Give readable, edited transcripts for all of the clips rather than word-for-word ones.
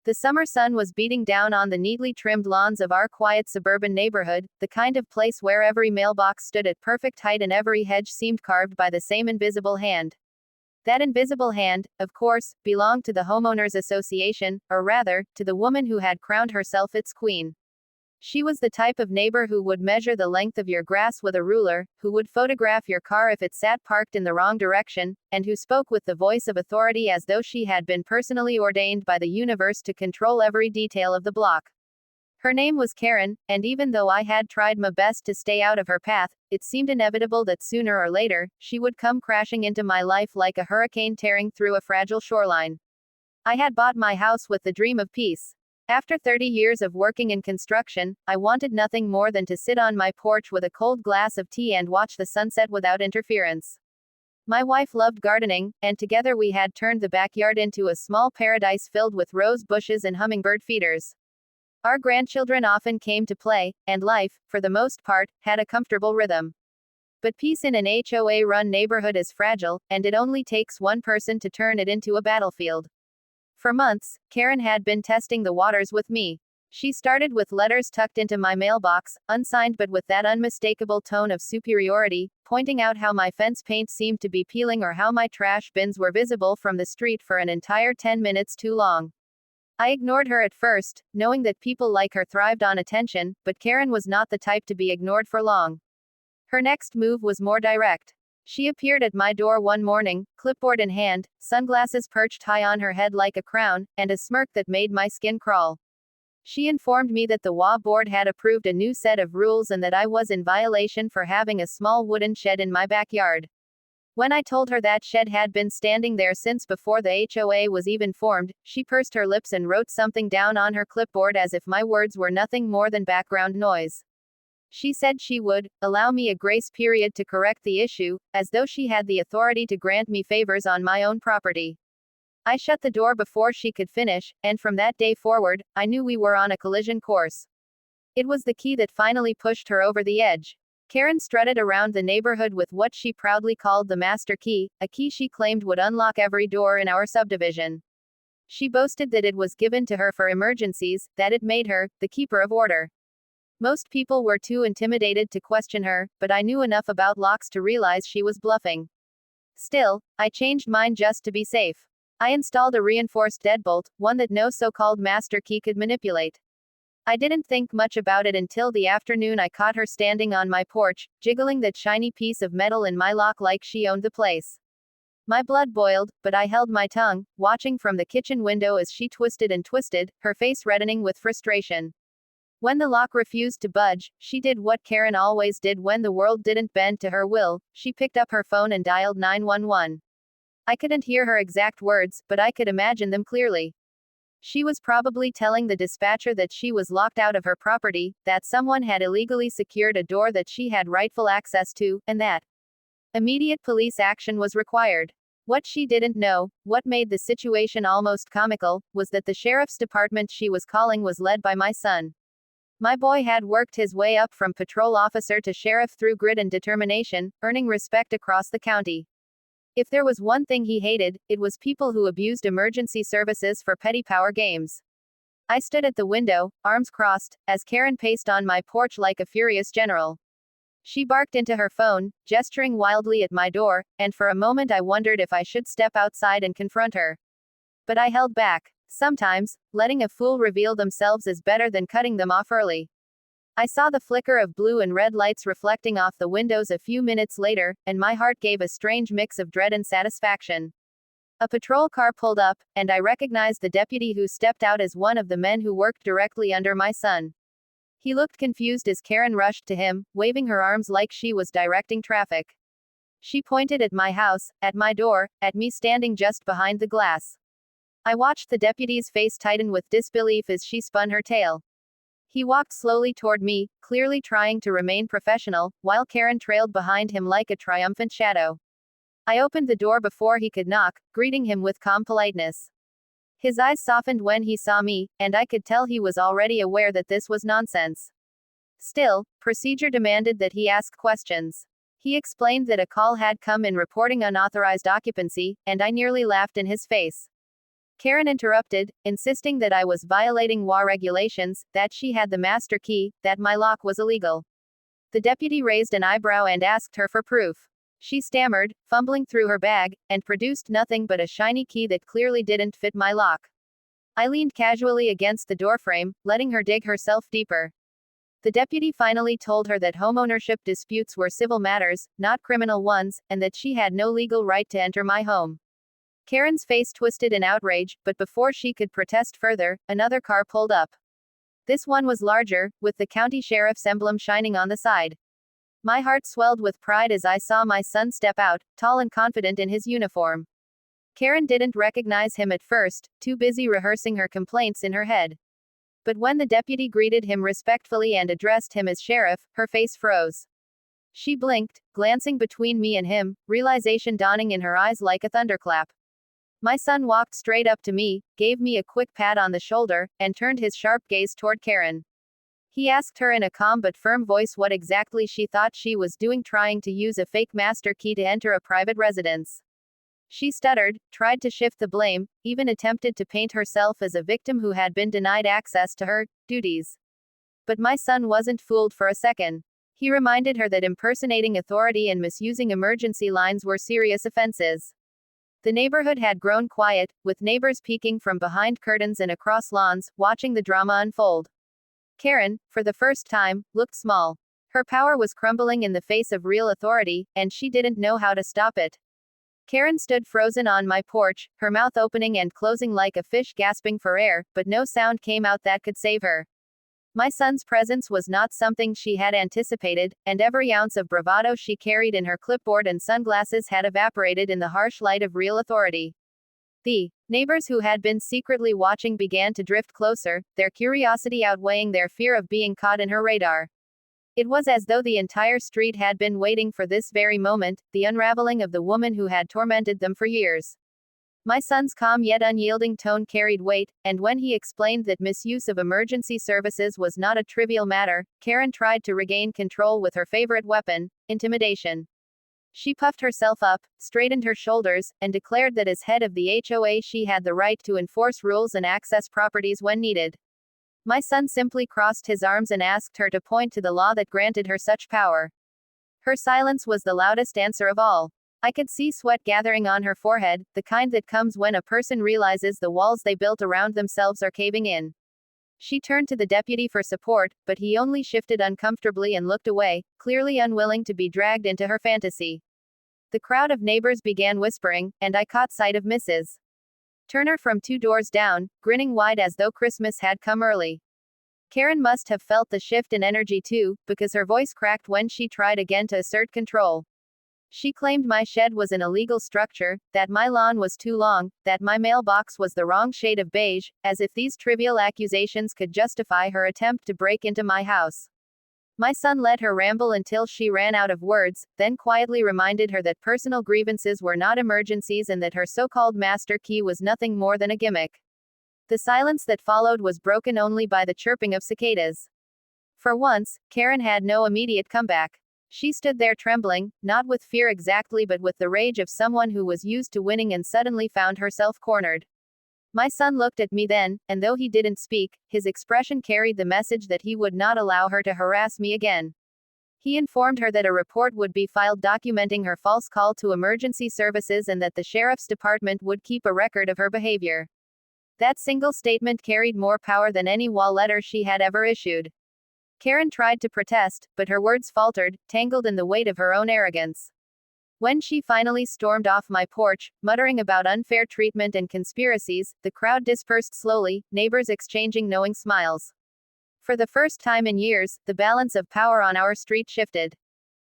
The summer sun was beating down on the neatly trimmed lawns of our quiet suburban neighborhood, the kind of place where every mailbox stood at perfect height and every hedge seemed carved by the same invisible hand. That invisible hand, of course, belonged to the homeowners association, or rather, to the woman who had crowned herself its queen. She was the type of neighbor who would measure the length of your grass with a ruler, who would photograph your car if it sat parked in the wrong direction, and who spoke with the voice of authority as though she had been personally ordained by the universe to control every detail of the block. Her name was Karen, and even though I had tried my best to stay out of her path, it seemed inevitable that sooner or later, she would come crashing into my life like a hurricane tearing through a fragile shoreline. I had bought my house with the dream of peace. After 30 years of working in construction, I wanted nothing more than to sit on my porch with a cold glass of tea and watch the sunset without interference. My wife loved gardening, and together we had turned the backyard into a small paradise filled with rose bushes and hummingbird feeders. Our grandchildren often came to play, and life, for the most part, had a comfortable rhythm. But peace in an HOA-run neighborhood is fragile, and it only takes one person to turn it into a battlefield. For months, Karen had been testing the waters with me. She started with letters tucked into my mailbox, unsigned but with that unmistakable tone of superiority, pointing out how my fence paint seemed to be peeling or how my trash bins were visible from the street for an entire 10 minutes too long. I ignored her at first, knowing that people like her thrived on attention, but Karen was not the type to be ignored for long. Her next move was more direct. She appeared at my door one morning, clipboard in hand, sunglasses perched high on her head like a crown, and a smirk that made my skin crawl. She informed me that the HOA board had approved a new set of rules and that I was in violation for having a small wooden shed in my backyard. When I told her that shed had been standing there since before the HOA was even formed, she pursed her lips and wrote something down on her clipboard as if my words were nothing more than background noise. She said she would allow me a grace period to correct the issue, as though she had the authority to grant me favors on my own property. I shut the door before she could finish, and from that day forward, I knew we were on a collision course. It was the key that finally pushed her over the edge. Karen strutted around the neighborhood with what she proudly called the master key, a key she claimed would unlock every door in our subdivision. She boasted that it was given to her for emergencies, that it made her the keeper of order. Most people were too intimidated to question her, but I knew enough about locks to realize she was bluffing. Still, I changed mine just to be safe. I installed a reinforced deadbolt, one that no so-called master key could manipulate. I didn't think much about it until the afternoon I caught her standing on my porch, jiggling that shiny piece of metal in my lock like she owned the place. My blood boiled, but I held my tongue, watching from the kitchen window as she twisted and twisted, her face reddening with frustration. When the lock refused to budge, she did what Karen always did when the world didn't bend to her will. She picked up her phone and dialed 911. I couldn't hear her exact words, but I could imagine them clearly. She was probably telling the dispatcher that she was locked out of her property, that someone had illegally secured a door that she had rightful access to, and that immediate police action was required. What she didn't know, what made the situation almost comical, was that the sheriff's department she was calling was led by my son. My boy had worked his way up from patrol officer to sheriff through grit and determination, earning respect across the county. If there was one thing he hated, it was people who abused emergency services for petty power games. I stood at the window, arms crossed, as Karen paced on my porch like a furious general. She barked into her phone, gesturing wildly at my door, and for a moment I wondered if I should step outside and confront her. But I held back. Sometimes, letting a fool reveal themselves is better than cutting them off early. I saw the flicker of blue and red lights reflecting off the windows a few minutes later, and my heart gave a strange mix of dread and satisfaction. A patrol car pulled up, and I recognized the deputy who stepped out as one of the men who worked directly under my son. He looked confused as Karen rushed to him, waving her arms like she was directing traffic. She pointed at my house, at my door, at me standing just behind the glass. I watched the deputy's face tighten with disbelief as she spun her tail. He walked slowly toward me, clearly trying to remain professional, while Karen trailed behind him like a triumphant shadow. I opened the door before he could knock, greeting him with calm politeness. His eyes softened when he saw me, and I could tell he was already aware that this was nonsense. Still, procedure demanded that he ask questions. He explained that a call had come in reporting unauthorized occupancy, and I nearly laughed in his face. Karen interrupted, insisting that I was violating HOA regulations, that she had the master key, that my lock was illegal. The deputy raised an eyebrow and asked her for proof. She stammered, fumbling through her bag, and produced nothing but a shiny key that clearly didn't fit my lock. I leaned casually against the doorframe, letting her dig herself deeper. The deputy finally told her that homeownership disputes were civil matters, not criminal ones, and that she had no legal right to enter my home. Karen's face twisted in outrage, but before she could protest further, another car pulled up. This one was larger, with the county sheriff's emblem shining on the side. My heart swelled with pride as I saw my son step out, tall and confident in his uniform. Karen didn't recognize him at first, too busy rehearsing her complaints in her head. But when the deputy greeted him respectfully and addressed him as sheriff, her face froze. She blinked, glancing between me and him, realization dawning in her eyes like a thunderclap. My son walked straight up to me, gave me a quick pat on the shoulder, and turned his sharp gaze toward Karen. He asked her in a calm but firm voice what exactly she thought she was doing trying to use a fake master key to enter a private residence. She stuttered, tried to shift the blame, even attempted to paint herself as a victim who had been denied access to her duties. But my son wasn't fooled for a second. He reminded her that impersonating authority and misusing emergency lines were serious offenses. The neighborhood had grown quiet, with neighbors peeking from behind curtains and across lawns, watching the drama unfold. Karen, for the first time, looked small. Her power was crumbling in the face of real authority, and she didn't know how to stop it. Karen stood frozen on my porch, her mouth opening and closing like a fish gasping for air, but no sound came out that could save her. My son's presence was not something she had anticipated, and every ounce of bravado she carried in her clipboard and sunglasses had evaporated in the harsh light of real authority. The neighbors who had been secretly watching began to drift closer, their curiosity outweighing their fear of being caught in her radar. It was as though the entire street had been waiting for this very moment, the unraveling of the woman who had tormented them for years. My son's calm yet unyielding tone carried weight, and when he explained that misuse of emergency services was not a trivial matter, Karen tried to regain control with her favorite weapon, intimidation. She puffed herself up, straightened her shoulders, and declared that as head of the HOA she had the right to enforce rules and access properties when needed. My son simply crossed his arms and asked her to point to the law that granted her such power. Her silence was the loudest answer of all. I could see sweat gathering on her forehead, the kind that comes when a person realizes the walls they built around themselves are caving in. She turned to the deputy for support, but he only shifted uncomfortably and looked away, clearly unwilling to be dragged into her fantasy. The crowd of neighbors began whispering, and I caught sight of Mrs. Turner from 2 doors down, grinning wide as though Christmas had come early. Karen must have felt the shift in energy too, because her voice cracked when she tried again to assert control. She claimed my shed was an illegal structure, that my lawn was too long, that my mailbox was the wrong shade of beige, as if these trivial accusations could justify her attempt to break into my house. My son let her ramble until she ran out of words, then quietly reminded her that personal grievances were not emergencies and that her so-called master key was nothing more than a gimmick. The silence that followed was broken only by the chirping of cicadas. For once, Karen had no immediate comeback. She stood there trembling, not with fear exactly but with the rage of someone who was used to winning and suddenly found herself cornered. My son looked at me then, and though he didn't speak, his expression carried the message that he would not allow her to harass me again. He informed her that a report would be filed documenting her false call to emergency services and that the sheriff's department would keep a record of her behavior. That single statement carried more power than any wall letter she had ever issued. Karen tried to protest, but her words faltered, tangled in the weight of her own arrogance. When she finally stormed off my porch, muttering about unfair treatment and conspiracies, the crowd dispersed slowly, neighbors exchanging knowing smiles. For the first time in years, the balance of power on our street shifted.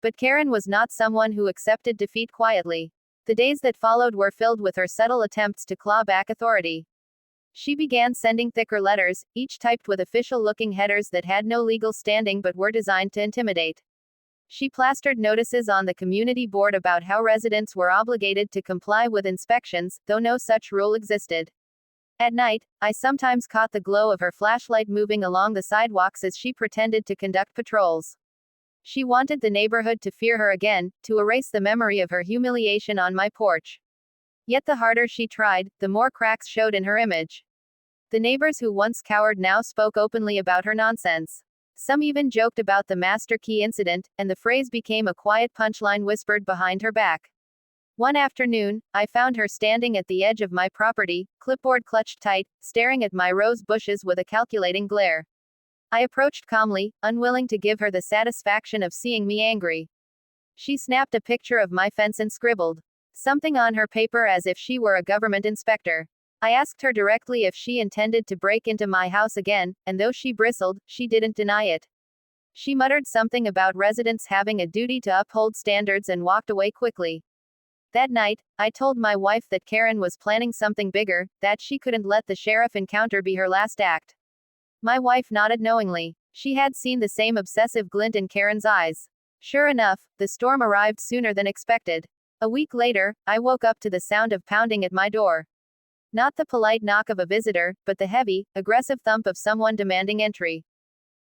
But Karen was not someone who accepted defeat quietly. The days that followed were filled with her subtle attempts to claw back authority. She began sending thicker letters, each typed with official-looking headers that had no legal standing but were designed to intimidate. She plastered notices on the community board about how residents were obligated to comply with inspections, though no such rule existed. At night, I sometimes caught the glow of her flashlight moving along the sidewalks as she pretended to conduct patrols. She wanted the neighborhood to fear her again, to erase the memory of her humiliation on my porch. Yet the harder she tried, the more cracks showed in her image. The neighbors who once cowered now spoke openly about her nonsense. Some even joked about the master key incident, and the phrase became a quiet punchline whispered behind her back. One afternoon, I found her standing at the edge of my property, clipboard clutched tight, staring at my rose bushes with a calculating glare. I approached calmly, unwilling to give her the satisfaction of seeing me angry. She snapped a picture of my fence and scribbled something on her paper as if she were a government inspector. I asked her directly if she intended to break into my house again, and though she bristled, she didn't deny it. She muttered something about residents having a duty to uphold standards and walked away quickly. That night, I told my wife that Karen was planning something bigger, that she couldn't let the sheriff encounter be her last act. My wife nodded knowingly. She had seen the same obsessive glint in Karen's eyes. Sure enough, the storm arrived sooner than expected. A week later, I woke up to the sound of pounding at my door. Not the polite knock of a visitor, but the heavy, aggressive thump of someone demanding entry.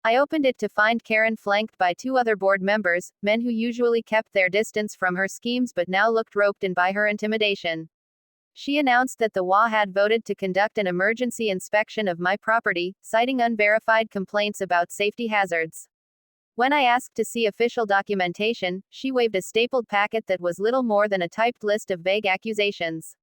I opened it to find Karen flanked by two other board members, men who usually kept their distance from her schemes but now looked roped in by her intimidation. She announced that the HOA had voted to conduct an emergency inspection of my property, citing unverified complaints about safety hazards. When I asked to see official documentation, she waved a stapled packet that was little more than a typed list of vague accusations.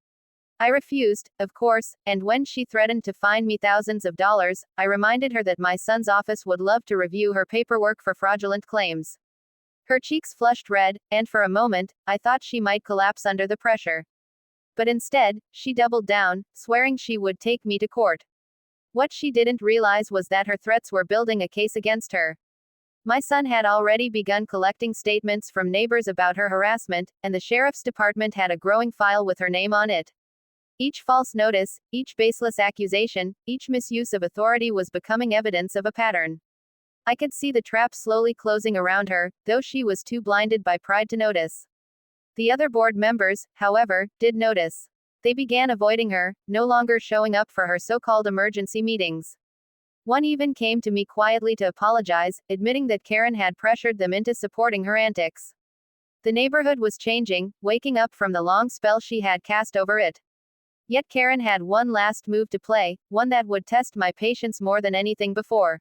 I refused, of course, and when she threatened to fine me thousands of dollars, I reminded her that my son's office would love to review her paperwork for fraudulent claims. Her cheeks flushed red, and for a moment, I thought she might collapse under the pressure. But instead, she doubled down, swearing she would take me to court. What she didn't realize was that her threats were building a case against her. My son had already begun collecting statements from neighbors about her harassment, and the sheriff's department had a growing file with her name on it. Each false notice, each baseless accusation, each misuse of authority was becoming evidence of a pattern. I could see the trap slowly closing around her, though she was too blinded by pride to notice. The other board members, however, did notice. They began avoiding her, no longer showing up for her so-called emergency meetings. One even came to me quietly to apologize, admitting that Karen had pressured them into supporting her antics. The neighborhood was changing, waking up from the long spell she had cast over it. Yet Karen had one last move to play, one that would test my patience more than anything before.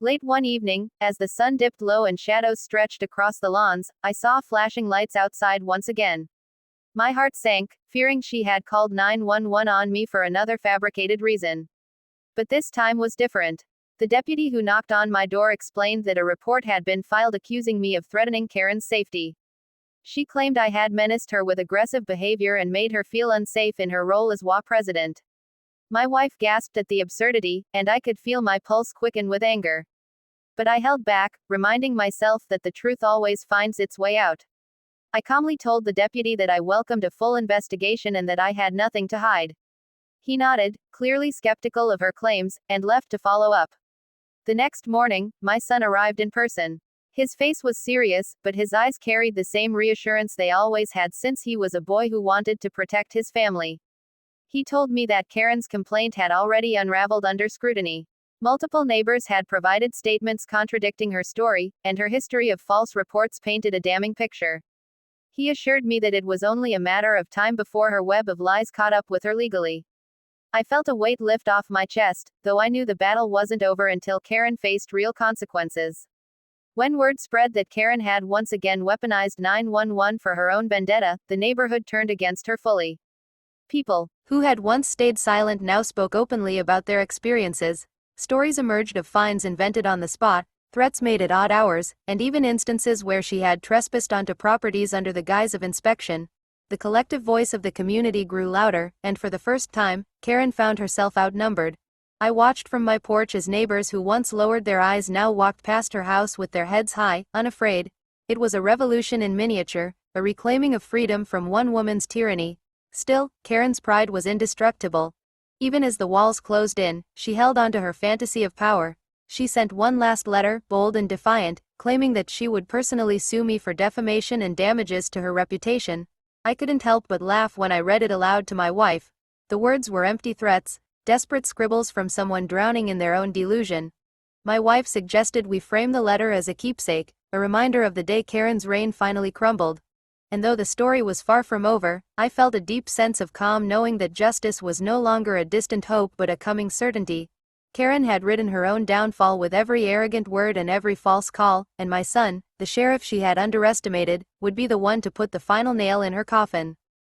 Late one evening, as the sun dipped low and shadows stretched across the lawns, I saw flashing lights outside once again. My heart sank, fearing she had called 911 on me for another fabricated reason. But this time was different. The deputy who knocked on my door explained that a report had been filed accusing me of threatening Karen's safety. She claimed I had menaced her with aggressive behavior and made her feel unsafe in her role as HOA president. My wife gasped at the absurdity, and I could feel my pulse quicken with anger. But I held back, reminding myself that the truth always finds its way out. I calmly told the deputy that I welcomed a full investigation and that I had nothing to hide. He nodded, clearly skeptical of her claims, and left to follow up. The next morning, my son arrived in person. His face was serious, but his eyes carried the same reassurance they always had since he was a boy who wanted to protect his family. He told me that Karen's complaint had already unraveled under scrutiny. Multiple neighbors had provided statements contradicting her story, and her history of false reports painted a damning picture. He assured me that it was only a matter of time before her web of lies caught up with her legally. I felt a weight lift off my chest, though I knew the battle wasn't over until Karen faced real consequences. When word spread that Karen had once again weaponized 911 for her own vendetta, the neighborhood turned against her fully. People who had once stayed silent now spoke openly about their experiences. Stories emerged of fines invented on the spot, threats made at odd hours, and even instances where she had trespassed onto properties under the guise of inspection. The collective voice of the community grew louder, and for the first time, Karen found herself outnumbered. I watched from my porch as neighbors who once lowered their eyes now walked past her house with their heads high, unafraid. It was a revolution in miniature, a reclaiming of freedom from one woman's tyranny. Still, Karen's pride was indestructible. Even as the walls closed in, she held on to her fantasy of power. She sent one last letter, bold and defiant, claiming that she would personally sue me for defamation and damages to her reputation. I couldn't help but laugh when I read it aloud to my wife. The words were empty threats, desperate scribbles from someone drowning in their own delusion. My wife suggested we frame the letter as a keepsake, a reminder of the day Karen's reign finally crumbled. and though the story was far from over, I felt a deep sense of calm knowing that justice was no longer a distant hope but a coming certainty. Karen had written her own downfall with every arrogant word and every false call, and my son, the sheriff she had underestimated, would be the one to put the final nail in her coffin.